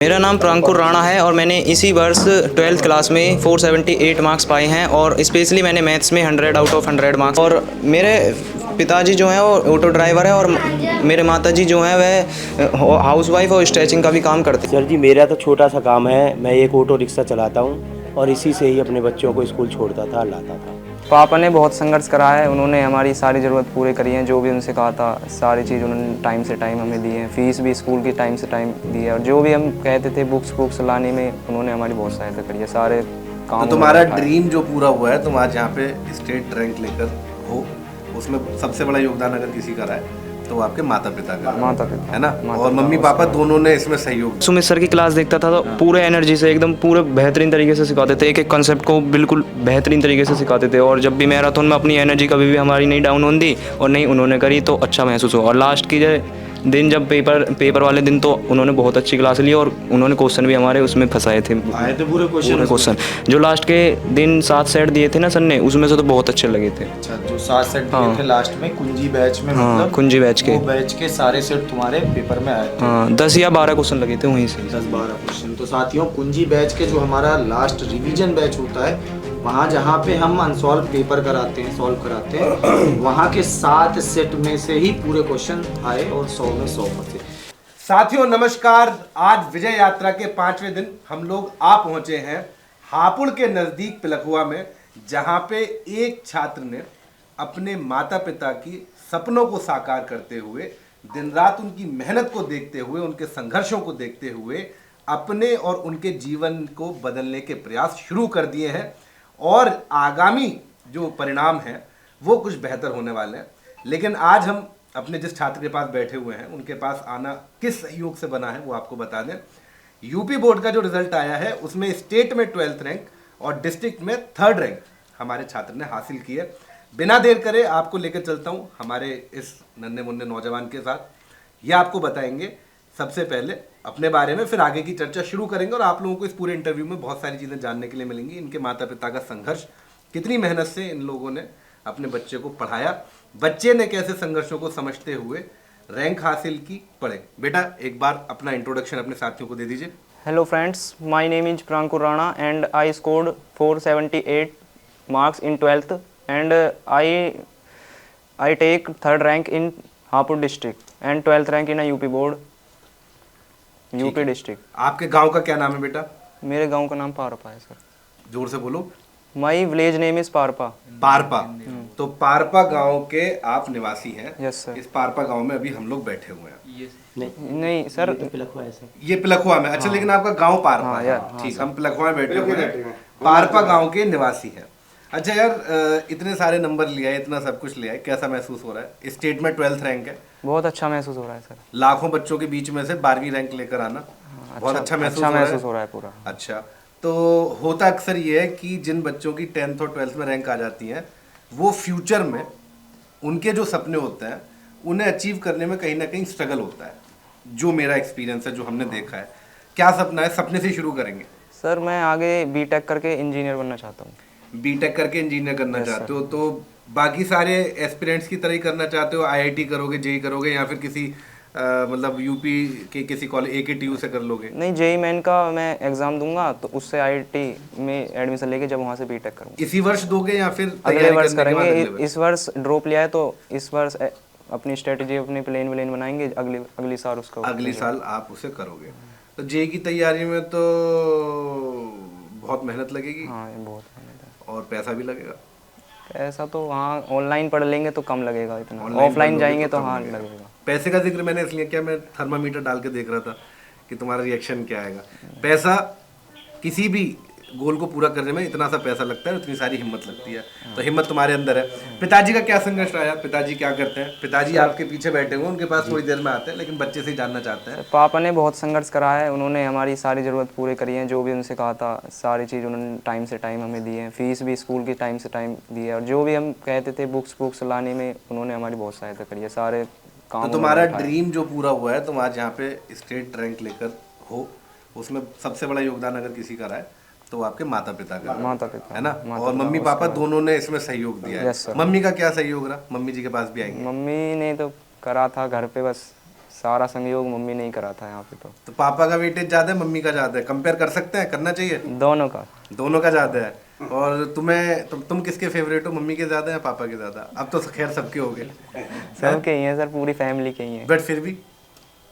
मेरा नाम प्रांकुर राणा है और मैंने इसी वर्ष 12th क्लास में 478 मार्क्स पाए हैं और स्पेशली मैंने मैथ्स में 100 आउट ऑफ 100 मार्क्स। और मेरे पिताजी जो हैं वो ऑटो ड्राइवर है और मेरे माताजी जो हैं वह हाउसवाइफ और स्टिचिंग का भी काम करते हैं। सर जी, मेरा तो छोटा सा काम है। मैं एक ऑटो रिक्शा चलाता हूँ और इसी से ही अपने बच्चों को स्कूल छोड़ता था, लाता था। पापा ने बहुत संघर्ष करा है, उन्होंने हमारी सारी ज़रूरत पूरे करी है। जो भी उनसे कहा था सारी चीज़ उन्होंने टाइम से टाइम हमें दी है। फीस भी स्कूल की टाइम से टाइम दी है और जो भी हम कहते थे बुक्स लाने में उन्होंने हमारी बहुत सहायता करी है। सारे काम तो तुम्हारा ड्रीम जो पूरा हुआ है, तुम आज यहाँ पे स्टेट रैंक लेकर हो, उसमें सबसे बड़ा योगदान अगर किसी का रहा है तो वो आपके माता पिता है ना। और मम्मी पापा दोनों ने इसमें सहयोग। सुमित सर की क्लास देखता था तो पूरे एनर्जी से एकदम पूरे बेहतरीन तरीके से सिखाते थे, एक एक कॉन्सेप्ट को बिल्कुल बेहतरीन तरीके से सिखाते थे। और जब भी मैराथन में अपनी एनर्जी कभी भी हमारी नहीं डाउन होती और नहीं उन्होंने करी तो अच्छा महसूस हो। और लास्ट की दिन जब पेपर वाले दिन तो उन्होंने बहुत अच्छी क्लास ली और उन्होंने क्वेश्चन भी हमारे उसमें फंसाए थे, आए थे पूरे क्वेश्चन जो लास्ट के दिन 7 सेट दिए थे ना सर ने, उसमें से तो बहुत अच्छे लगे थे। अच्छा, जो 7 सेट दिए थे लास्ट में कुंजी बैच में, हाँ, मतलब कुंजी बैच के, वो बैच के सारे सेट तुम्हारे पेपर में आए थे। हाँ, 10 या 12 क्वेश्चन लगे थे वहीं से, 10-12 क्वेश्चन। तो साथियों, कुंजी बैच के जो हमारा लास्ट रिवीजन बैच होता है, वहाँ जहाँ पे हम अनसॉल्व पेपर कराते हैं, सॉल्व कराते हैं, वहाँ के 7 सेट में से ही पूरे क्वेश्चन आए और 100 में 100 थे। साथियों नमस्कार। आज विजय यात्रा के 5वें दिन हम लोग आ पहुंचे हैं हापुड़ के नजदीक पिलखुआ में, जहां पे एक छात्र ने अपने माता पिता की सपनों को साकार करते हुए, दिन रात उनकी मेहनत को देखते हुए, उनके संघर्षों को देखते हुए अपने और उनके जीवन को बदलने के प्रयास शुरू कर दिए हैं। और आगामी जो परिणाम हैं वो कुछ बेहतर होने वाले हैं। लेकिन आज हम अपने जिस छात्र के पास बैठे हुए हैं उनके पास आना किस सहयोग से बना है वो आपको बता दें। यूपी बोर्ड का जो रिजल्ट आया है उसमें स्टेट में 12th रैंक और डिस्ट्रिक्ट में 3rd रैंक हमारे छात्र ने हासिल की है। बिना देर करे आपको लेकर चलता हूं हमारे इस नन्हे मुन्ने नौजवान के साथ। ये आपको बताएंगे सबसे पहले अपने बारे में, फिर आगे की चर्चा शुरू करेंगे और आप लोगों को इस पूरे इंटरव्यू में बहुत सारी चीज़ें जानने के लिए मिलेंगी। इनके माता पिता का संघर्ष, कितनी मेहनत से इन लोगों ने अपने बच्चे को पढ़ाया, बच्चे ने कैसे संघर्षों को समझते हुए रैंक हासिल की। पढ़े बेटा, एक बार अपना इंट्रोडक्शन अपने साथियों को दे दीजिए। Hello friends, my name is Prankur Rana and I scored 478 marks in 12th and I take 3rd rank in Hapur district and 12th rank in UP board, UP district. आपके गांव का क्या नाम है बेटा? मेरे गांव का नाम पारपा है सर। जोर से बोलो। My village name is Parpa. Parpa. तो पारपा गांव के आप निवासी हैं? Yes sir. इस पारपा गांव में अभी हम लोग बैठे हुए हैं। नहीं सर, पिलखुआ है सर। ये पिलखुआ में। अच्छा, लेकिन आपका गांव पारपा है। ठीक, हम पिलखुआ में बैठे हुए हैं, पारपा गांव के निवासी हैं। अच्छा यार, इतने सारे नंबर लिया है, इतना सब कुछ लिया है, कैसा महसूस हो रहा है? स्टेट में 12th रैंक है, बहुत अच्छा महसूस हो रहा है सर। लाखों बच्चों के बीच में से 12वीं रैंक लेकर आना बहुत अच्छा महसूस हो रहा है पूरा। अच्छा, तो होता अक्सर ये है कि जिन बच्चों की 10th और 12th में रैंक आ जाती हैं वो फ्यूचर में उनके जो सपने होते हैं उन्हें अचीव करने में कहीं ना कहीं स्ट्रगल होता है। जो मेरा एक्सपीरियंस है, जो हमने देखा है। क्या सपना है? सपने से शुरू करेंगे। सर मैं आगे बीटेक करके इंजीनियर बनना चाहता हूँ। बीटेक करके इंजीनियर करना चाहते हो, तो बाकी सारे एस्पिरेंट्स की तरह ही करना चाहते हो? आईआईटी करोगे, जेई करोगे, या फिर किसी मतलब यूपी के किसी कॉलेज AKTU से कर लोगे? नहीं, जेई मेन का मैं एग्जाम दूंगा तो उससे आईआईटी में एडमिशन लेके जब वहाँ से बीटेक करूँगा। इसी वर्ष दोगे या फिर अगले वर्ष करेंगे? इस वर्ष ड्रॉप लिया है तो इस वर्ष अपनी स्ट्रेटजी, अपनी प्लान बनाएंगे, अगली साल उसका, अगली साल आप उसे करोगे। तो जेई की तैयारी में तो बहुत मेहनत लगेगी। हाँ, ये बहुत मेहनत है और पैसा भी लगेगा। पैसा तो वहाँ ऑनलाइन पढ़ लेंगे तो कम लगेगा, इतना ऑफलाइन जाएंगे तो हाँ लगेगा। पैसे का जिक्र मैंने इसलिए किया, मैं थर्मामीटर डाल के देख रहा था कि तुम्हारा रिएक्शन क्या आएगा। पैसा किसी भी गोल को पूरा करने में इतना सा पैसा लगता है, इतनी सारी हिम्मत लगती है, तो हिम्मत तुम्हारे अंदर है। पिताजी का क्या संघर्ष रहा? पिताजी क्या करते हैं? पिताजी आपके पीछे बैठे हुए, उनके पास थोड़ी देर में आते हैं, लेकिन बच्चे से ही जानना चाहते हैं। पापा ने बहुत संघर्ष करा है, उन्होंने हमारी सारी ज़रूरत पूरी करी है। जो भी उनसे कहा था सारी चीज़ उन्होंने टाइम से टाइम हमें दी है। फीस भी स्कूल की टाइम से टाइम दी है और जो भी हम कहते थे बुक्स लाने में उन्होंने हमारी बहुत सहायता करी है। सारे काम। तो तुम्हारा ड्रीम जो पूरा हुआ है, तुम आज यहाँ पे स्टेट रैंक लेकर हो, उसमें सबसे बड़ा योगदान अगर किसी का रहा है तो आपके माता पिता का है ना। और मम्मी पापा दोनों ने इसमें सहयोग दिया है। मम्मी का क्या सहयोग रहा? मम्मी जी के पास भी आएंगे। मम्मी ने तो करा था घर पे, बस सारा सहयोग मम्मी ने ही करा था यहाँ पे। तो पापा का वेटेज ज़्यादा है मम्मी का ज़्यादा है? कंपेयर कर सकते हैं, करना चाहिए? दोनों का। दोनों का ज़्यादा है। और तुम किसके फेवरेट हो, मम्मी के ज़्यादा या पापा के ज़्यादा? अब तो खैर सबके हो गए। सबके ही हैं सर, पूरी फैमिली के ही हैं। बट फिर भी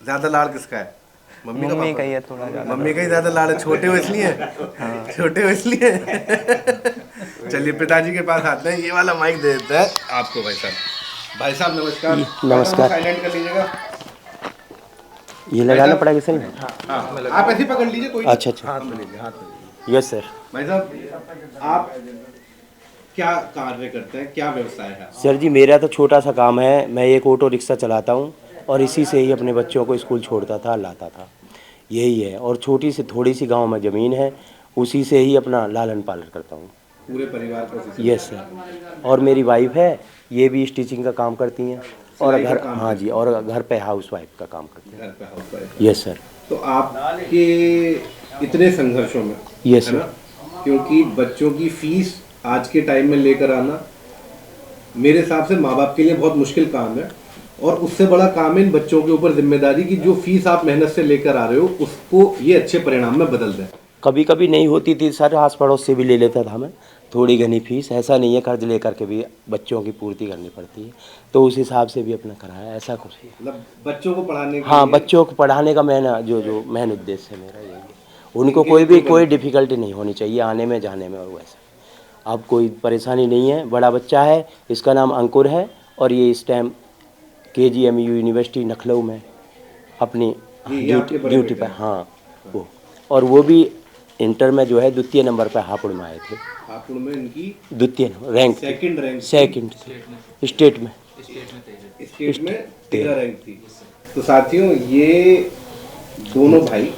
ज़्यादा लाड़ किसका है? मम्मी का ही है थोड़ा ज़्यादा। मम्मी का ही ज़्यादा लाड़ है। छोटे हो इसलिए? छोटे हो इसलिए। चलिए पिताजी के पास आते हैं। ये वाला माइक दे देता है आपको भाई साहब। भाई साहब नमस्कार। नमस्कार। साइलेंट कर लीजिएगा। ये लगाना पड़ेगा सही? हाँ आप ऐसे ही पकड़ लीजिए कोई। अच्छा अच्छा। हाथ में लीजिए, हाथ में लीजिए। Yes sir. भाई साहब आप क्या कार्य करते हैं, क्या व्यवसाय है? सर जी मेरा तो छोटा सा काम है, मैं एक ऑटो रिक्शा चलाता हूँ और इसी से ही अपने बच्चों को स्कूल छोड़ता था, लाता था, यही है। और छोटी सी थोड़ी सी गांव में ज़मीन है, उसी से ही अपना लालन पालन करता हूँ। पूरे परिवार को उसी से? Yes sir. और मेरी वाइफ है, ये भी स्टिचिंग का काम करती हैं और घर, हाँ जी, और घर पे हाउस वाइफ का काम करती हैं। घर पे हाउस वाइफ। Yes sir. तो आपके इतने संघर्षों में, यस है सर, ना, क्योंकि बच्चों की फीस आज के टाइम में लेकर आना मेरे हिसाब से माँ बाप के लिए बहुत मुश्किल काम है। और उससे बड़ा काम है इन बच्चों के ऊपर जिम्मेदारी की जो फीस आप मेहनत से लेकर आ रहे हो उसको ये अच्छे परिणाम में बदल दें। कभी कभी नहीं होती थी सर, आस पड़ोस से भी ले लेता था मैं थोड़ी घनी फीस, ऐसा नहीं है कर्ज लेकर के भी बच्चों की पूर्ति करनी पड़ती है, तो उस हिसाब से भी अपना कराया, ऐसा कुछ है। मतलब बच्चों को पढ़ाने के हाँ, लिए- बच्चों को पढ़ाने का जो मेन उद्देश्य है मेरा यही है। उनको कोई डिफ़िकल्टी नहीं होनी चाहिए आने में जाने में, और वैसा अब कोई परेशानी नहीं है। बड़ा बच्चा है, इसका नाम अंकुर है और ये इस टाइम KGMU यूनिवर्सिटी लखनऊ में अपनी ड्यूटी पर, हाँ वो, और वो भी इंटर में जो है द्वितीय नंबर पर हापुड़ में आए थे। हापुड़ में इनकी द्वितीय rank, second rank second state में 13 रैंक थी। तो साथियों ये दोनों भाई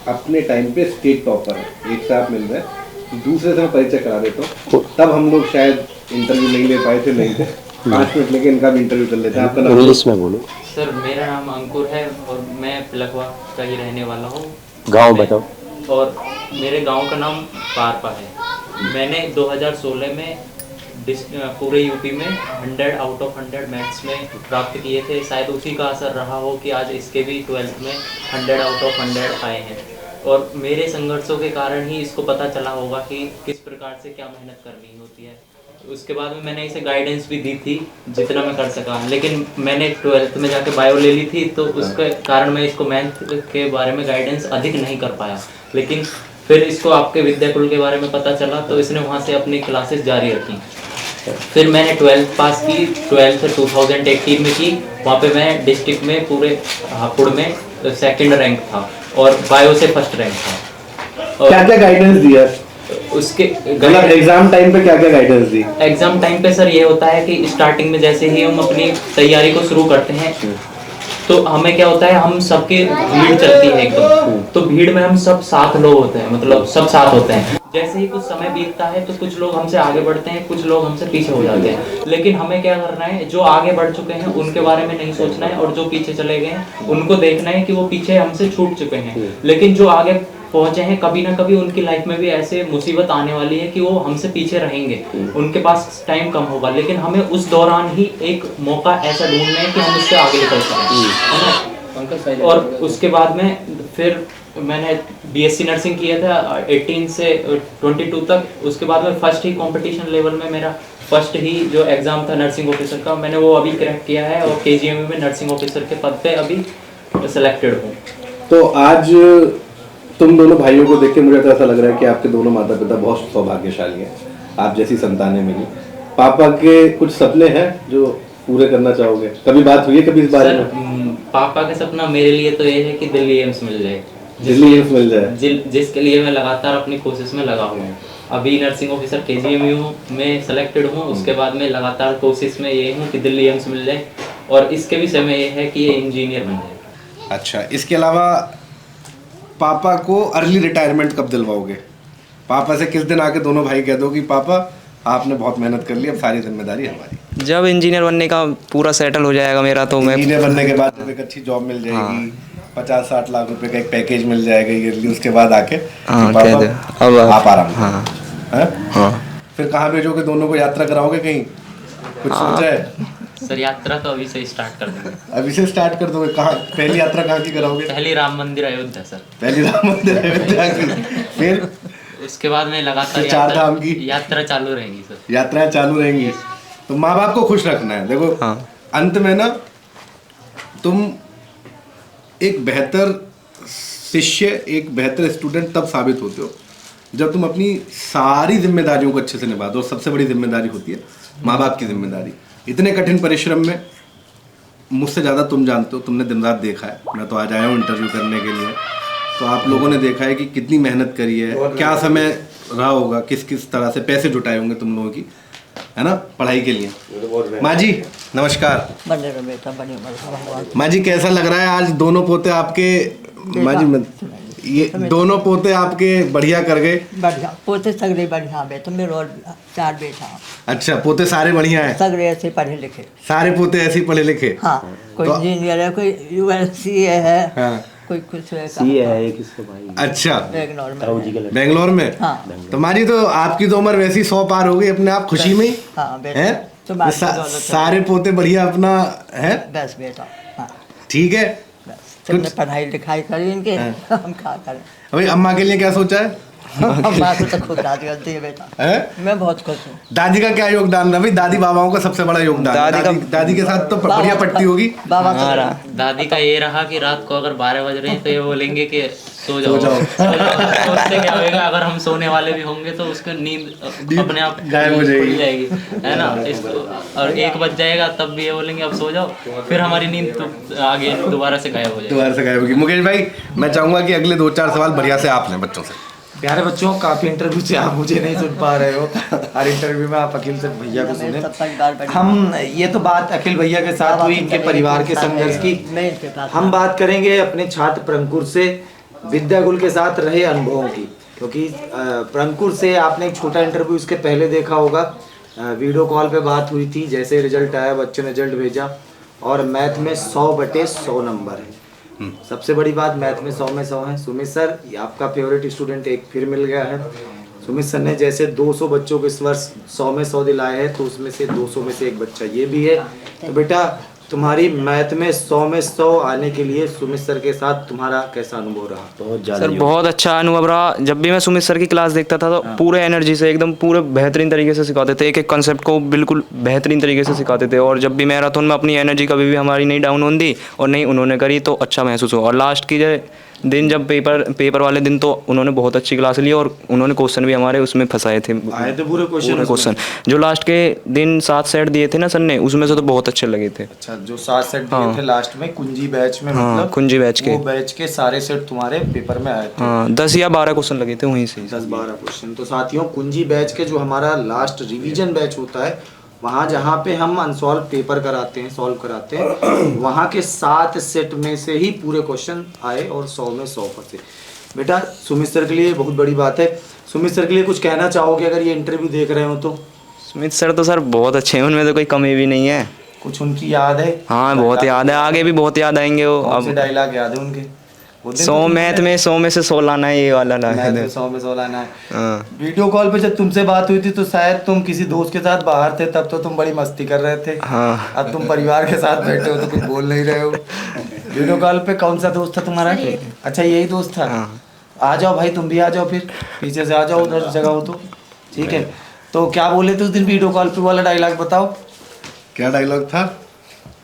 अपने टाइम पे स्टेट टॉपर है। एक साथ मिल रहे हैं, दूसरे से मैं परिचय करा देता हूँ। तब हम लोग शायद इंटरव्यू नहीं ले पाए थे, नहीं थे। 5 मिनट लेके इनका भी इंटरव्यू कर लेते हैं। आपका नाम? इंग्लिश में बोलो सर। मेरा नाम अंकुर है और मैं पिलखवा का ही रहने वाला हूँ। गांव बताओ। और मेरे गांव का नाम पारपा है। मैंने 2016 में पूरे यूपी में 100 आउट ऑफ 100 मैथ्स में प्राप्त किए थे। शायद उसी का असर रहा हो कि आज इसके भी 12th में 100 आउट ऑफ 100 आए हैं। और मेरे संघर्षों के कारण ही इसको पता चला होगा कि किस प्रकार से क्या मेहनत करनी होती है। उसके बाद में मैंने इसे गाइडेंस भी दी थी जितना मैं कर सका, लेकिन मैंने 12th में जाके बायो ले ली थी, तो उसके कारण मैं इसको मैथ के बारे में गाइडेंस अधिक नहीं कर पाया। लेकिन फिर इसको आपके विद्याकुल के बारे में पता चला तो इसने वहाँ से अपनी क्लासेस जारी रखी। फिर मैंने 12th पास की, 12th 2018 में की। वहाँ पे मैं डिस्ट्रिक्ट में पूरे हापुड़ में सेकंड रैंक था और बायो से फर्स्ट रैंक था। क्या क्या गाइडेंस दिया उसके एग्जाम टाइम पे? क्या क्या गाइडेंस दी एग्जाम टाइम पे सर? ये होता है कि स्टार्टिंग में जैसे ही हम अपनी तैयारी को शुरू करते हैं तो हमें क्या होता है, हम सबके भीड़ चलती है एकदम, तो भीड़ में हम सब 7 लोग होते हैं, मतलब सब साथ होते हैं। जैसे ही कुछ समय बीतता है तो कुछ लोग हमसे आगे बढ़ते हैं, कुछ लोग हमसे पीछे हो जाते हैं। लेकिन हमें क्या करना है, जो आगे बढ़ चुके हैं उनके बारे में नहीं सोचना है, और जो पीछे चले गए हैं उनको देखना है कि वो पीछे हमसे छूट चुके हैं। लेकिन जो आगे पहुंचे हैं, कभी ना कभी उनकी लाइफ में भी ऐसे मुसीबत आने वाली है कि वो हमसे पीछे रहेंगे, उनके पास टाइम कम होगा, लेकिन हमें उस दौरान ही एक मौका ऐसा ढूंढना है कि हम उससे आगे निकल सकें, है ना। और उसके बाद में फिर मैंने BSc नर्सिंग किया था 18 से 22 तक। उसके बाद में फर्स्ट ही कंपटीशन लेवल में मेरा फर्स्ट ही जो एग्ज़ाम था नर्सिंग ऑफिसर का, मैंने वो अभी क्रैक किया है और KGMU में नर्सिंग ऑफिसर के पद पे अभी सेलेक्टेड हूँ। तो आज तुम दोनों भाइयों को देख के मुझे तो ऐसा लग रहा है कि आपके दोनों माता पिता बहुत सौभाग्यशाली हैं, आप जैसी संतानें मिली। पापा के कुछ सपने हैं जो पूरे करना चाहोगे? कभी बात हुई है कभी इस बारे में? पापा का सपना मेरे लिए तो ये है कि दिल्ली एम्स मिल जाए, दिल्ली एम्स मिल जाए, जिसके लिए मैं लगातार अपनी कोशिश में लगा हुआ हूँ। अभी नर्सिंग ऑफिसर KGMU में सेलेक्टेड हूँ, उसके बाद में लगातार कोशिश में ये हूँ कि दिल्ली एम्स मिल जाए, और इसके विषय में ये है कि ये इंजीनियर बन जाए। अच्छा, इसके अलावा पापा को अर्ली रिटायरमेंट कब दिलवाओगे? पापा से किस दिन आके दोनों भाई कह दो कि पापा आपने बहुत मेहनत कर ली, अब सारी जिम्मेदारी हमारी? जब इंजीनियर बनने का पूरा सेटल हो जाएगा मेरा, तो मैं इंजीनियर बनने के बाद जब एक अच्छी जॉब मिल जाएगी, 50-60 लाख रुपए का एक पैकेज मिल जाएगा ईयरली, उसके बाद आके कह दे अब आप आराम करो। हाँ हैं? हाँ फिर कहाँ भेजोगे दोनों को? यात्रा कराओगे कहीं? कुछ सोचा है? सर यात्रा तो अभी से स्टार्ट कर देंगे। अभी से स्टार्ट कर दोगे? कहाँ पहली यात्रा कहाँ की कराओगे? पहली राम मंदिर अयोध्या सर, पहली राम मंदिर अयोध्या की, फिर उसके बाद में लगातार फिर चार धाम की यात्रा चालू रहेगी सर। यात्राएं चालू रहेंगी। तो माँ बाप को खुश रखना है। देखो हाँ। अंत में ना तुम एक बेहतर शिष्य, एक बेहतर स्टूडेंट तब साबित होते हो जब तुम अपनी सारी जिम्मेदारियों को अच्छे से निभाते हो। और सबसे बड़ी जिम्मेदारी होती है माँ बाप की जिम्मेदारी। इतने कठिन परिश्रम में मुझसे ज़्यादा तुम जानते हो, तुमने दिन रात देखा है। मैं तो आज आया हूँ इंटरव्यू करने के लिए, तो आप लोगों ने देखा है कि कितनी मेहनत करी है, क्या समय रहा होगा, किस किस तरह से पैसे जुटाए होंगे तुम लोगों की, है ना, पढ़ाई के लिए। माँ जी नमस्कार। बने रहो बेटा, बने रहो। माँ जी कैसा लग रहा है आज दोनों पोते आपके? माँ जी ये दोनों पोते आपके बढ़िया कर गए? बढ़िया पोते सगरे बढ़िया बेटा, मेरे और 4 बेटा। अच्छा पोते सारे बढ़िया हैं? सगरे ऐसे पढ़े लिखे, सारे पोते ऐसे ही पढ़े लिखे? हाँ, कोई तो- इंजीनियर है, कोई यूएससी है, हाँ। कोई कुछ है, सीए है एक इसका भाई, अच्छा बेंगलोर में ताऊ जी है। का लड़का। बेंगलोर में? हाँ तो माँ जी तो आपकी तो उम्र वैसी 100 पार हो गई अपने आप खुशी में ही, हाँ बेटा, है? तो बात सा- की दौलत है। सारे पोते बढ़िया अपना है? बस बेटा, हाँ ठीक है। बस तुमने पढ़ाई लिखाई करी इनके, हम क्या करें। अभी अम्मा के लिए क्या सोचा है? अम्मा को तो खुद राजी करती है बेटा, है? मैं बहुत खुश हूँ। दादी का क्या योगदान रहा भाई? दादी बाबाओं का सबसे बड़ा योगदान है। दादी के साथ तो बढ़िया पट्टी होगी। बाबा दादी का ये रहा कि रात को अगर 12 बज रहे हैं तो ये बोलेंगे कि सो जाओ। जाओ। तो उससे क्या होगा, अगर हम सोने वाले भी होंगे तो उसकी नींद अपने आप गायब हो जाएगी। खुल जाएगी, है ना। और 1 बज जाएगा तब भी ये बोलेंगे अब सो जाओ, फिर हमारी नींद तो आगे दोबारा से गायब हो जाएगी। दोबारा से गायब होगी। मुकेश भाई मैं चाहूंगा कि अगले 2-4 सवाल बढ़िया से आप लें बच्चों से। प्यारे बच्चों, काफी इंटरव्यू से आप मुझे नहीं सुन पा रहे हो। हर इंटरव्यू में आप अखिल सर भैया को सुने। हम ये तो बात अखिल भैया के साथ हुई, इनके परिवार के संघर्ष की। हम बात करेंगे अपने छात्र प्रंकुर से, विद्याकुल के साथ रहे अनुभवों की, क्योंकि प्रंकुर से आपने एक छोटा इंटरव्यू इसके पहले देखा होगा। वीडियो कॉल पे बात हुई थी, जैसे रिजल्ट आया बच्चों ने रिजल्ट भेजा और मैथ में 100/100 नंबर है। सबसे बड़ी बात मैथ में 100 में 100 है। सुमित सर आपका फेवरेट स्टूडेंट एक फिर मिल गया है। सुमित सर ने जैसे 200 बच्चों को इस वर्ष 100 में 100 दिलाए हैं, तो उसमें से 200 में से एक बच्चा ये भी है। तो बेटा तुम्हारी मैथ में 100 में 100 आने के लिए सुमित सर के साथ तुम्हारा कैसा अनुभव रहा? बहुत ज़्यादा सर बहुत अच्छा अनुभव रहा। जब भी मैं सुमित सर की क्लास देखता था तो पूरे एनर्जी से एकदम पूरे बेहतरीन तरीके से सिखाते थे, एक एक कॉन्सेप्ट को बिल्कुल बेहतरीन तरीके से सिखाते थे। और जब भी मैराथन में अपनी एनर्जी कभी भी हमारी नहीं डाउन होती और नहीं उन्होंने करी तो अच्छा महसूस हुआ। और लास्ट की जो दिन जब पेपर वाले दिन तो उन्होंने बहुत अच्छी क्लास ली और उन्होंने क्वेश्चन भी हमारे उसमें फंसाए थे। आए थे पूरे क्वेश्चन जो लास्ट के दिन 7 सेट दिए थे ना सर ने, उसमें से तो बहुत अच्छे लगे थे। अच्छा, जो 7 सेट दिए थे लास्ट में कुंजी बैच में, हाँ, मतलब कुंजी बैच के वो बैच के सारे सेट तुम्हारे पेपर में आए थे। हाँ 10 या 12 क्वेश्चन लगे थे वहीं से। 10-12 क्वेश्चन। तो साथियों कुंजी बैच के जो हमारा लास्ट रिवीजन बैच होता है, वहाँ जहाँ पे हम अनसॉल्व पेपर कराते हैं, सॉल्व कराते हैं, वहाँ के 7 सेट में से ही पूरे क्वेश्चन आए और 100 में 100 फंसे। बेटा सुमित सर के लिए बहुत बड़ी बात है। सुमित सर के लिए कुछ कहना चाहोगे अगर ये इंटरव्यू देख रहे हो तो? सुमित सर तो सर बहुत अच्छे हैं, उनमें तो कोई कमी भी नहीं है। कुछ उनकी याद है? हाँ बहुत याद है, आगे भी बहुत याद आएंगे वो। कौन से अब डायलॉग याद है उनके? 100 मैथ में 100 में से 100 लाना है, ये वाला लाना है। 100 में 100 लाना है। हाँ। वीडियो कॉल पे जब तुमसे बात हुई थी तो शायद तुम किसी दोस्त के साथ बाहर थे, तब तो तुम बड़ी मस्ती कर रहे थे। हाँ। अब तुम परिवार के साथ बैठे हो तो कुछ बोल नहीं रहे हो। वीडियो कॉल पे कौन सा दोस्त था तुम्हारा? अच्छा यही दोस्त था। हाँ। आ जाओ भाई, तुम भी आ जाओ, फिर पीछे से आ जाओ, उधर जगह हो तो ठीक है। तो क्या बोले थे उस दिन वीडियो कॉल पे वाला डायलॉग बताओ? क्या डायलॉग था?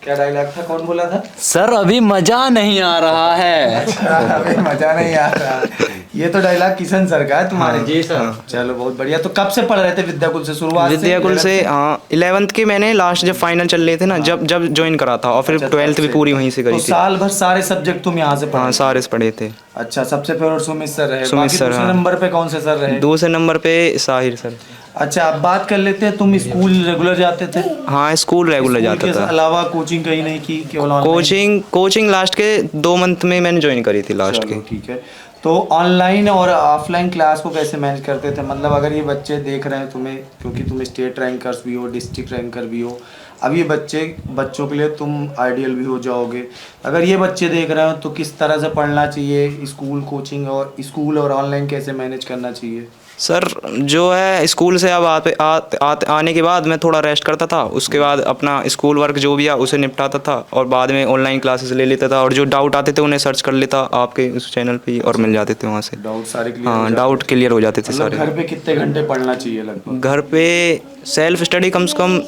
क्या डायलॉग था? कौन बोला था? सर अभी मजा नहीं आ रहा है। अबे मजा नहीं आ रहा। ये तो डायलॉग किशन सर का है तुम्हारे। जी सर। चलो बहुत बढ़िया। तो कब से पढ़ रहे थे विद्याकुल से? शुरुआत विद्याकुल से हाँ 11th के मैंने लास्ट जब फाइनल चल रहे थे ना, जब ज्वाइन करा था और फिर 12th भी पूरी वहीं से करी तो थी। साल भर सारे सब्जेक्ट तुम यहाँ से पढ़े? हाँ सारे से पढ़े थे। अच्छा, सबसे फेवरेट सुमित सर रहे। सुमित बाकी सर, दूसरे हाँ। नंबर पे कौन से सर रहे? दूसरे नंबर पे साहिर सर। अच्छा, अब बात कर लेते हैं, तुम स्कूल रेगुलर जाते थे? हाँ स्कूल रेगुलर स्कूल जाता के था। अलावा कोचिंग कहीं नहीं की? केवल ऑनलाइन? कोचिंग लास्ट के 2 मंथ में मैंने ज्वाइन करी थी लास्ट चलो के। ठीक है। तो ऑनलाइन और ऑफलाइन क्लास को कैसे मैनेज करते थे? मतलब अगर ये बच्चे देख रहे हैं तुम्हें, क्योंकि तुम स्टेट रैंकर्स भी हो, डिस्ट्रिक्ट रैंकर भी हो, अब ये बच्चों के लिए तुम आइडियल भी हो जाओगे। अगर ये बच्चे देख रहे हो तो किस तरह से पढ़ना चाहिए, स्कूल और ऑनलाइन कैसे मैनेज करना चाहिए? सर जो है स्कूल से अब आने के बाद मैं थोड़ा रेस्ट करता था, उसके बाद अपना स्कूल वर्क जो भी है उसे निपटाता था और बाद में ऑनलाइन क्लासेस ले लेता था और जो डाउट आते थे उन्हें सर्च कर लेता आपके उस चैनल पे और मिल जाते थे वहाँ से। डाउट सारे क्लियर? हाँ, डाउट क्लियर हो जाते थे मतलब सारे। घर पे कितने घंटे पढ़ना चाहिए लगभग? घर पे सेल्फ स्टडी कम से कम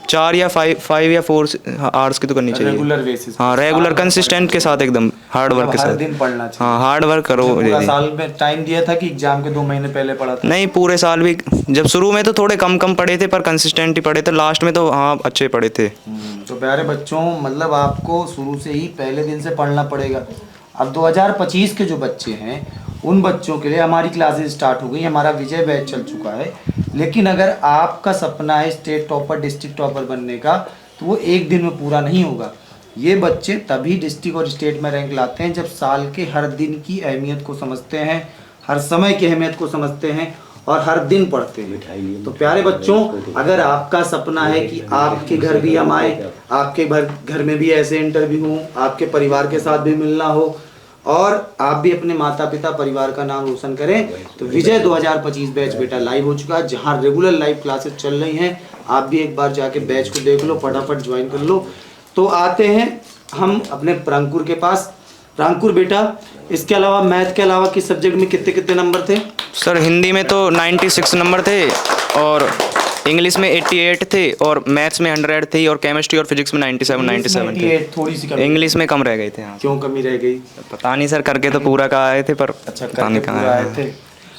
4 या 5 या 4 आवर्स की तो करनी चाहिए। Regular basis? हाँ, रेगुलर कंसिस्टेंट के साथ, एकदम हार्ड वर्क के हर साथ। दिन पढ़ना चाहिए? हाँ, हार्ड वर्क करो। पूरा साल में टाइम दिया था कि एग्जाम के 2 महीने पहले पढ़ा था? नहीं, पूरे साल भी। जब शुरू में तो थोड़े कम पढ़े थे पर कंसिस्टेंट ही पढ़े थे, लास्ट में तो हाँ अच्छे पढ़े थे। तो प्यारे बच्चों, मतलब आपको शुरू से ही पहले दिन से पढ़ना पड़ेगा। अब 2025 के जो बच्चे हैं उन बच्चों के लिए हमारी क्लासेस स्टार्ट हो गई, हमारा विजय बैच चल चुका है। लेकिन अगर आपका सपना है स्टेट टॉपर, डिस्ट्रिक्ट टॉपर बनने का, तो वो एक दिन में पूरा नहीं होगा। ये बच्चे तभी डिस्ट्रिक्ट और स्टेट में रैंक लाते हैं जब साल के हर दिन की अहमियत को समझते हैं, हर समय की अहमियत को समझते हैं और हर दिन पढ़ते हैं। तो प्यारे बच्चों, अगर आपका सपना है कि आपके घर भी हम आए, आपके घर में भी ऐसे इंटरव्यू हों, आपके परिवार के साथ भी मिलना हो और आप भी अपने माता पिता परिवार का नाम रोशन करें, तो विजय 2025 बैच बेटा लाइव हो चुका है, जहां रेगुलर लाइव क्लासेस चल रही हैं। आप भी एक बार जाके बैच को देख लो, फटाफट ज्वाइन कर लो। तो आते हैं हम अपने प्रांकुर के पास। प्रांकुर बेटा, इसके अलावा मैथ के अलावा किस सब्जेक्ट में कितने कितने नंबर थे? सर हिंदी में तो 96 नंबर थे और इंग्लिश में 88 थे और मैथ्स में 100 थी और केमिस्ट्री और फिजिक्स में 97 थे। थोड़ी सी कमी? इंग्लिश में कम रह गए थे। हाँ, क्यों कमी रह गई? पता नहीं सर, करके तो पूरा का आए थे पर अच्छा, पता नहीं करके कहाँ पूरा आए। आए थे।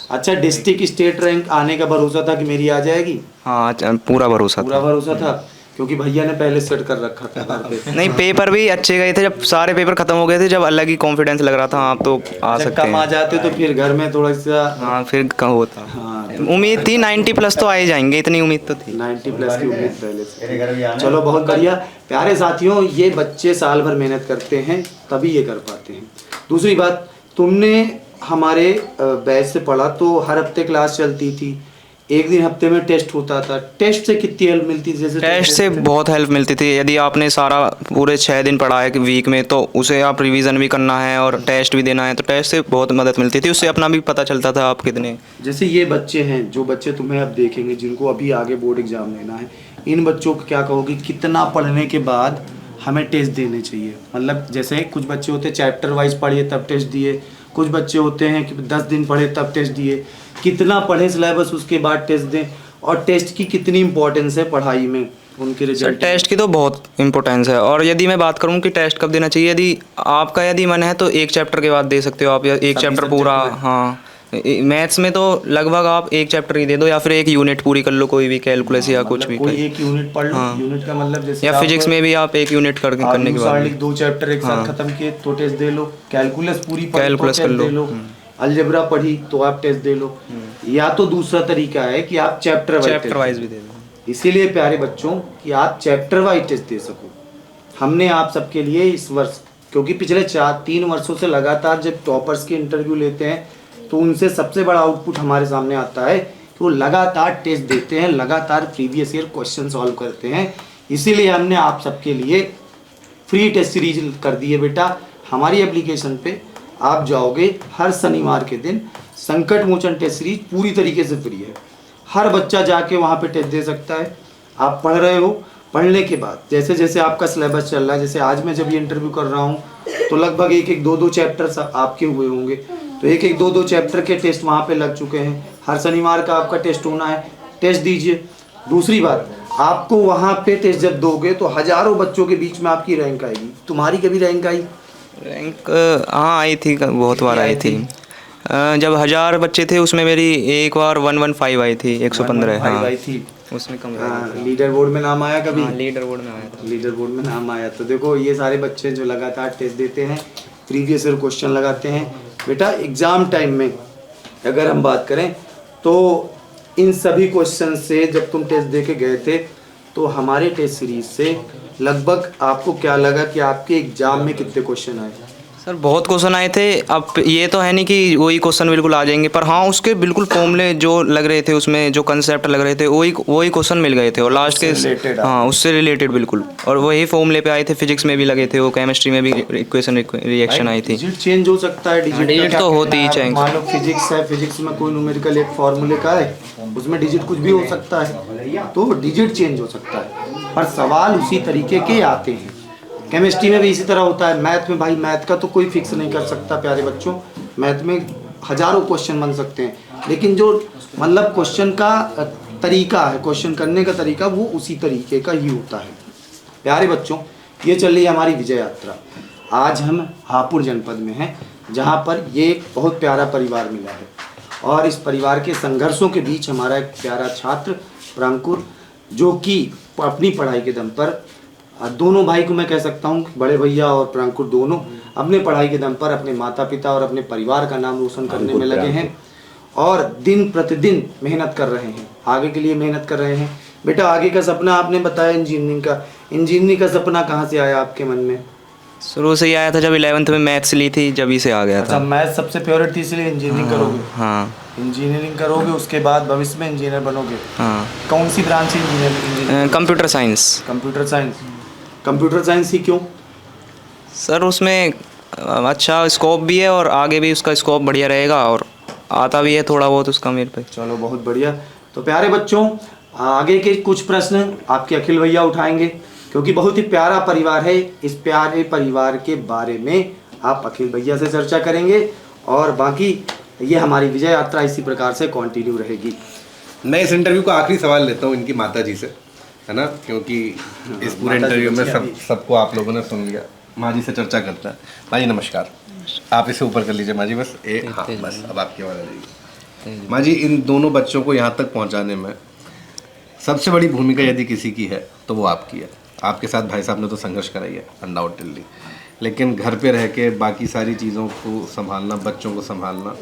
अच्छा, डिस्ट्रिक्ट स्टेट रैंक आने का भरोसा था कि मेरी आ जाएगी? हाँ, पूरा भरोसा पूरा था। भरोसा था क्योंकि भैया ने पहले सेट कर रखा था घर पे। नहीं, पेपर भी अच्छे गए थे। जब सारे पेपर खत्म हो गए थे, जब अलग ही कॉन्फिडेंस लग रहा था आप तो आ जब सकते कम आ हैं। जाते तो फिर घर में थोड़ा सा हाँ, फिर कहाँ होता। हाँ, उम्मीद थी 90 प्लस तो आ ही जाएंगे, इतनी उम्मीद तो थी। 90 प्लस की उम्मीद पहले से। चलो बहुत बढ़िया। प्यारे साथियों, ये बच्चे साल भर मेहनत करते हैं तभी ये कर पाते हैं। दूसरी बात, तुमने हमारे बैच से पढ़ा तो हर हफ्ते क्लास चलती थी, एक दिन हफ्ते में टेस्ट होता था। टेस्ट से कितनी हेल्प मिलती थी? जैसे टेस्ट से बहुत हेल्प मिलती थी। यदि आपने सारा पूरे 6 दिन पढ़ा है वीक में, तो उसे आप रिवीजन भी करना है और टेस्ट भी देना है, तो टेस्ट से बहुत मदद मिलती थी। उससे अपना भी पता चलता था आप कितने। जैसे ये बच्चे हैं, जो बच्चे तुम्हें अब देखेंगे, जिनको अभी आगे बोर्ड एग्जाम लेना है, इन बच्चों को क्या कहोगे, कितना पढ़ने के बाद हमें टेस्ट देने चाहिए? मतलब जैसे कुछ बच्चे होते हैं चैप्टर वाइज पढ़िए तब टेस्ट दिए, कुछ बच्चे होते हैं कि 10 दिन पढ़े तब टेस्ट दिए। कितना पढ़े सिलेबस उसके बाद टेस्ट दें, और टेस्ट की कितनी इंपॉर्टेंस है पढ़ाई में उनके सर रिजल्ट? टेस्ट की तो बहुत इंपॉर्टेंस है। और यदि मैं बात करूं कि टेस्ट कब देना चाहिए, यदि मन है तो एक चैप्टर के बाद दे सकते हो आप, या एक सभी चैप्टर सब्जेक्ट पूरा। में? हाँ, मैथ्स में तो लगभग आप एक चैप्टर ही दे दो या फिर एक यूनिट पूरी कर लो, कोई भी कैलकुलस या कुछ मतलब भी कोई कर। एक यूनिट पढ़ लो। हाँ। यूनिट का मतलब जैसे या फिजिक्स में भी आप एक यूनिट करने के बाद। 2 चैप्टर एक साथ हाँ। खत्म किए तो टेस्ट दे लो। कैलकुलस पूरी पढ़ी तो कैलकुलस कर टेस्ट लो। दे लो। अलजेब्रा पढ़ी तो आप टेस्ट दे लो। या तो दूसरा तरीका है कि आप चैप्टर वाइज भी दे दो। इसीलिए प्यारे बच्चों कि आप चैप्टर वाइज टेस्ट दे सको, हमने आप सबके लिए इस वर्ष, क्योंकि पिछले 3 वर्षों से लगातार जब टॉपर्स के इंटरव्यू लेते हैं तो उनसे सबसे बड़ा आउटपुट हमारे सामने आता है कि वो लगातार टेस्ट देते हैं, लगातार प्रीवियस ईयर क्वेश्चन सॉल्व करते हैं। इसीलिए हमने आप सबके लिए फ्री टेस्ट सीरीज कर दी है बेटा। हमारी एप्लीकेशन पे आप जाओगे, हर शनिवार के दिन संकट मोचन टेस्ट सीरीज पूरी तरीके से फ्री है। हर बच्चा जाके वहाँ पे टेस्ट दे सकता है। आप पढ़ रहे हो, पढ़ने के बाद जैसे जैसे आपका सिलेबस चल रहा है, जैसे आज मैं जब ये इंटरव्यू कर रहा हूँ तो लगभग 1-2 चैप्टर आपके हुए होंगे, तो 1-2 चैप्टर के टेस्ट वहाँ पे लग चुके हैं। हर शनिवार का आपका टेस्ट होना है, टेस्ट दीजिए। दूसरी बात, आपको वहाँ पे टेस्ट जब दोगे तो हजारों बच्चों के बीच में आपकी रैंक आएगी। तुम्हारी कभी रैंक आई? रैंक हाँ आई थी, बहुत बार आई थी। जब 1000 बच्चे थे उसमें मेरी एक बार 115 आई थी, 115। हाँ, आई थी। उसमें कम लीडर बोर्ड में नाम आया कभी? लीडर बोर्ड में आया था। लीडर बोर्ड में नाम आया। तो देखो, ये सारे बच्चे जो लगातार टेस्ट देते हैं, प्रीवियस ईयर क्वेश्चन लगाते हैं बेटा। एग्जाम टाइम में अगर हम बात करें तो इन सभी क्वेश्चन से जब तुम टेस्ट दे के गए थे तो हमारे टेस्ट सीरीज से लगभग आपको क्या लगा कि आपके एग्जाम में कितने क्वेश्चन आए? सर बहुत क्वेश्चन आए थे। अब ये तो है नहीं कि वही क्वेश्चन बिल्कुल आ जाएंगे, पर हाँ उसके बिल्कुल फॉर्मूले जो लग रहे थे, उसमें जो कंसेप्ट लग रहे थे वही क्वेश्चन मिल गए थे। और लास्ट के हाँ उससे रिलेटेड बिल्कुल, और वही फॉर्मूले पे आए थे। फिजिक्स में भी लगे थे, वो केमिस्ट्री में भी इक्वेशन रिएक्शन आई थी। डिजिट चेंज हो सकता है, डिजिट तो होती ही चाहिए। मान लो फिजिक्स है, फिजिक्स में कोई न्यूमेरिकल एक फॉर्मूले का है, उसमें डिजिट कुछ भी हो सकता है, तो डिजिट चेंज हो सकता है, पर सवाल उसी तरीके के आते हैं। केमिस्ट्री में भी इसी तरह होता है। मैथ में भाई, मैथ का तो कोई फिक्स नहीं कर सकता प्यारे बच्चों। मैथ में हजारों क्वेश्चन बन सकते हैं, लेकिन जो मतलब क्वेश्चन का तरीका है, क्वेश्चन करने का तरीका, वो उसी तरीके का ही होता है। प्यारे बच्चों, ये चल रही है हमारी विजय यात्रा। आज हम हापुड़ जनपद में हैं, जहाँ पर ये एक बहुत प्यारा परिवार मिला है, और इस परिवार के संघर्षों के बीच हमारा एक प्यारा छात्र प्रांकुर, जो कि अपनी पढ़ाई के दम पर, दोनों भाई को मैं कह सकता हूँ, बड़े भैया और प्रांकुर दोनों अपने पढ़ाई के दम पर अपने माता पिता और अपने परिवार का नाम रोशन करने में लगे हैं, और दिन प्रतिदिन मेहनत कर रहे हैं, आगे के लिए मेहनत कर रहे हैं। बेटा, आगे का सपना आपने बताया इंजीनियरिंग का। इंजीनियरिंग का सपना कहाँ से आया आपके मन में? शुरू से ही आया था, जब 11th में मैथ्स ली थी, जब ही से आ गया था। अच्छा, मैथ सबसे फेवरेट थी, इसलिए इंजीनियरिंग करोगे? हाँ इंजीनियरिंग करोगे, उसके बाद भविष्य में इंजीनियर बनोगे? हाँ। कौन सी ब्रांच है engineering? Computer science. Computer science. Computer science ही क्यों? सर उसमें अच्छा स्कोप भी है, और आगे भी उसका स्कोप बढ़िया रहेगा, और आता भी है थोड़ा बहुत उसका मेरे पे। चलो बहुत बढ़िया। तो प्यारे बच्चों, आगे के कुछ प्रश्न आपके अखिल भैया उठाएंगे, क्योंकि बहुत ही प्यारा परिवार है। इस प्यारे परिवार के बारे में आप अखिल भैया से चर्चा करेंगे, और बाकी ये हमारी विजय यात्रा इसी प्रकार से कंटिन्यू रहेगी। मैं इस इंटरव्यू का आखिरी सवाल लेता हूँ इनकी माता जी से, है ना, क्योंकि इस पूरे इंटरव्यू में सबको आप लोगों ने सुन लिया। माँ जी से चर्चा करता है। माँ जी नमस्कार, आप इसे ऊपर कर लीजिए माँ जी, बस हाँ बस, अब आपकी आवाज़ आ जाएगी। माँ जी, इन दोनों बच्चों को यहाँ तक पहुँचाने में सबसे बड़ी भूमिका यदि किसी की है तो वो आपकी है। आपके साथ भाई साहब ने तो संघर्ष कराई है अनडाउटेडली, लेकिन घर पे रह के बाकी सारी चीज़ों को संभालना, बच्चों को संभालना,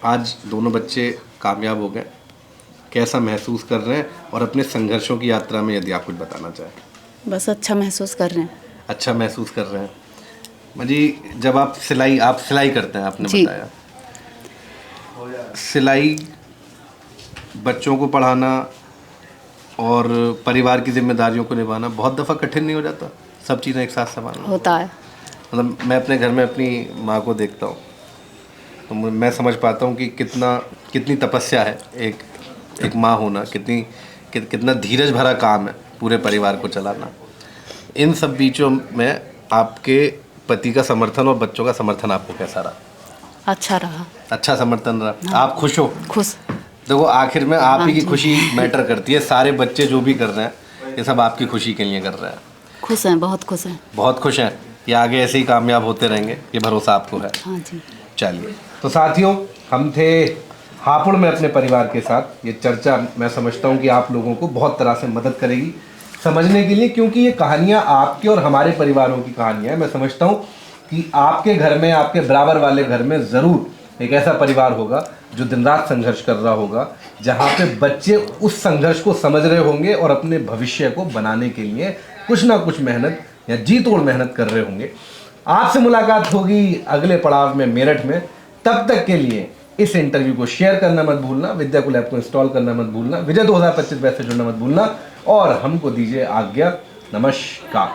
आज दोनों बच्चे कामयाब हो गए, कैसा महसूस कर रहे हैं? और अपने संघर्षों की यात्रा में यदि आप कुछ बताना चाहें। बस अच्छा महसूस कर रहे हैं। अच्छा महसूस कर रहे हैं। माँ जी, जब आप सिलाई करते हैं, आपने बताया सिलाई, बच्चों को पढ़ाना और परिवार की जिम्मेदारियों को निभाना बहुत दफ़ा कठिन नहीं हो जाता? सब चीज़ें एक साथ संभालना होता है। मतलब मैं अपने घर में अपनी माँ को देखता हूँ, तो मैं समझ पाता हूँ कि कितनी तपस्या है एक माँ होना, कितना धीरज भरा काम है पूरे परिवार को चलाना। इन सब बीचों में आपके पति का समर्थन और बच्चों का समर्थन आपको कैसा रहा? अच्छा रहा। अच्छा समर्थन रहा। आप खुश हो? खुश। देखो, आखिर में आप ही की खुशी मैटर करती है। सारे बच्चे जो भी कर रहे हैं, ये सब आपकी खुशी के लिए कर रहे हैं। खुश हैं, बहुत खुश हैं। बहुत खुश हैं कि आगे ऐसे ही कामयाब होते रहेंगे, ये भरोसा आपको है। हाँ जी। चलिए, तो साथियों, हम थे हापुड़ में अपने परिवार के साथ। ये चर्चा मैं समझता हूँ कि आप लोगों को बहुत तरह से मदद करेगी समझने के लिए, क्योंकि ये कहानियाँ आपके और हमारे परिवारों की कहानियाँ हैं। मैं समझता हूँ कि आपके घर में, आपके बराबर वाले घर में ज़रूर एक ऐसा परिवार होगा जो दिन रात संघर्ष कर रहा होगा, जहाँ पे बच्चे उस संघर्ष को समझ रहे होंगे और अपने भविष्य को बनाने के लिए कुछ ना कुछ मेहनत या जी तोड़ मेहनत कर रहे होंगे। आपसे मुलाकात होगी अगले पड़ाव में मेरठ में। तब तक के लिए इस इंटरव्यू को शेयर करना मत भूलना, विद्याकुल ऐप को इंस्टॉल करना मत भूलना, विजय 2025 बैच से जुड़ना मत भूलना, और हमको दीजिए आज्ञा। नमस्कार।